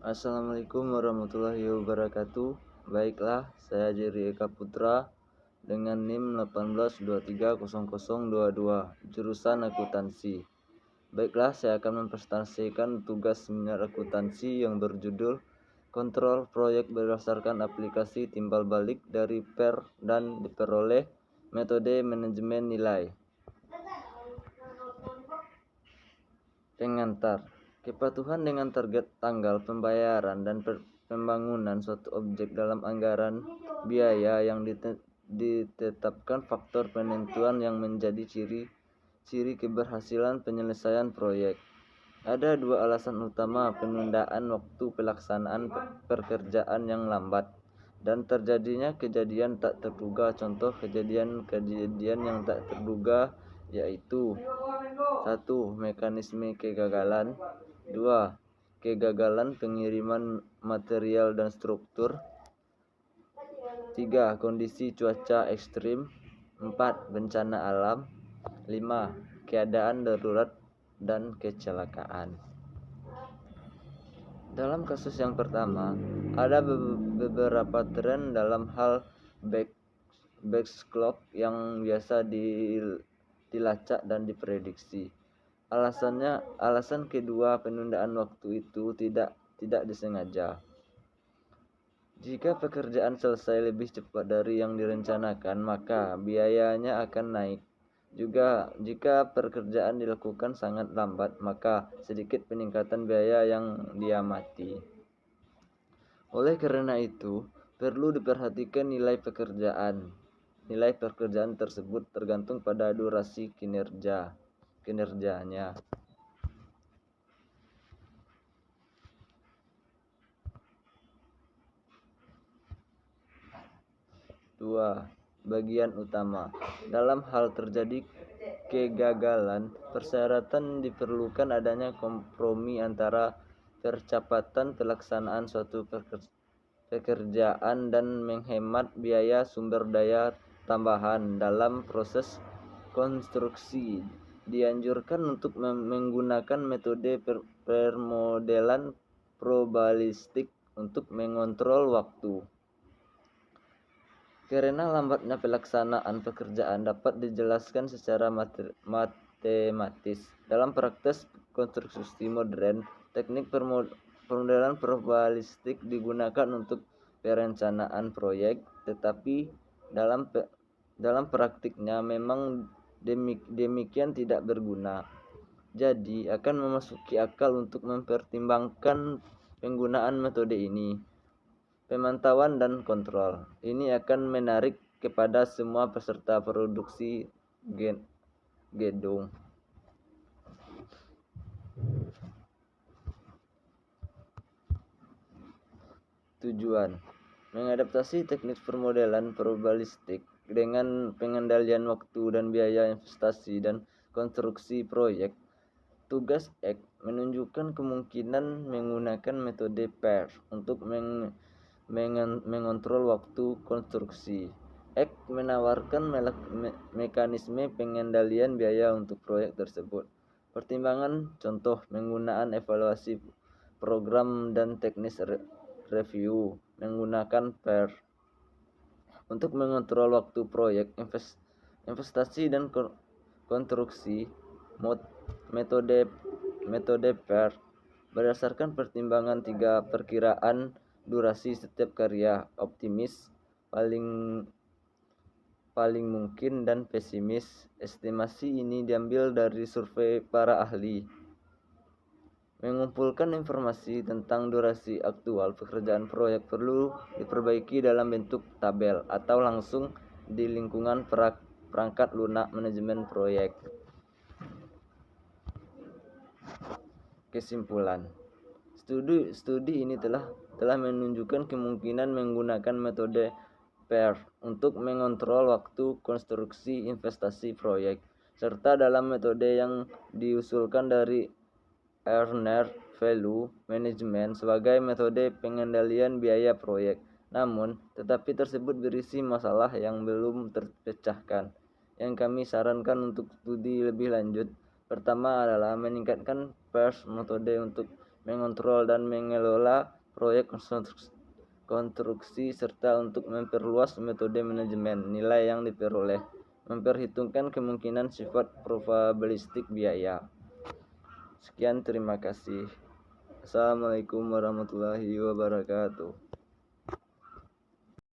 Assalamualaikum warahmatullahi wabarakatuh. Baiklah, saya Jerry Eka Putra dengan NIM 18230022, jurusan akuntansi. Baiklah, saya akan mempresentasikan tugas seminar akuntansi yang berjudul Kontrol Proyek Berdasarkan Aplikasi Timbal Balik dari PER dan diperoleh Metode Manajemen Nilai. Pengantar. Kepatuhan dengan target tanggal pembayaran dan pembangunan suatu objek dalam anggaran biaya yang ditetapkan faktor penentuan yang menjadi ciri keberhasilan penyelesaian proyek. Ada dua alasan utama penundaan waktu pelaksanaan pekerjaan yang lambat dan terjadinya kejadian tak terduga. Contoh kejadian yang tak terduga yaitu: 1. Mekanisme kegagalan. 2. Kegagalan pengiriman material dan struktur. 3. Kondisi cuaca ekstrim. 4. Bencana alam. 5. Keadaan darurat dan kecelakaan. Dalam kasus yang pertama, ada beberapa tren dalam hal backlog yang biasa dilacak dan diprediksi. Alasan kedua penundaan waktu itu tidak disengaja. Jika pekerjaan selesai lebih cepat dari yang direncanakan, maka biayanya akan naik. Juga jika pekerjaan dilakukan sangat lambat, maka sedikit peningkatan biaya yang diamati. Oleh karena itu, perlu diperhatikan nilai pekerjaan. Nilai pekerjaan tersebut tergantung pada durasi kinerjanya. 2. Bagian utama. Dalam hal terjadi kegagalan, persyaratan diperlukan adanya kompromi antara percepatan pelaksanaan suatu pekerjaan dan menghemat biaya sumber daya tambahan dalam proses konstruksi. Dianjurkan untuk menggunakan metode permodelan probabilistik untuk mengontrol waktu. Karena lambatnya pelaksanaan pekerjaan dapat dijelaskan secara matematis. Dalam praktek konstruksi modern, teknik permodelan probabilistik digunakan untuk perencanaan proyek, tetapi dalam praktiknya memang demikian tidak berguna. Jadi, akan memasuki akal untuk mempertimbangkan penggunaan metode ini. Pemantauan dan kontrol. Ini akan menarik kepada semua peserta produksi gedung. Tujuan: mengadaptasi teknik permodelan probabilistik dengan pengendalian waktu dan biaya investasi dan konstruksi proyek. Tugas X menunjukkan kemungkinan menggunakan metode PER untuk mengontrol waktu konstruksi. X menawarkan mekanisme pengendalian biaya untuk proyek tersebut. Pertimbangan contoh penggunaan evaluasi program dan teknis review menggunakan PER untuk mengontrol waktu proyek investasi dan konstruksi. Metode PER berdasarkan pertimbangan 3 perkiraan durasi setiap karya: optimis, paling mungkin, dan pesimis. Estimasi ini diambil dari survei para ahli. Mengumpulkan informasi tentang durasi aktual pekerjaan proyek perlu diperbaiki dalam bentuk tabel atau langsung di lingkungan perangkat lunak manajemen proyek. Kesimpulan: Studi ini telah menunjukkan kemungkinan menggunakan metode PER untuk mengontrol waktu konstruksi investasi proyek, serta dalam metode yang diusulkan dari Earner Value Management sebagai metode pengendalian biaya proyek. Namun, tetapi tersebut berisi masalah yang belum terpecahkan, yang kami sarankan untuk studi lebih lanjut. Pertama adalah meningkatkan PER metode untuk mengontrol dan mengelola proyek konstruksi serta untuk memperluas metode manajemen nilai yang diperoleh, memperhitungkan kemungkinan sifat probabilistik biaya. Sekian, terima kasih. Assalamualaikum warahmatullahi wabarakatuh.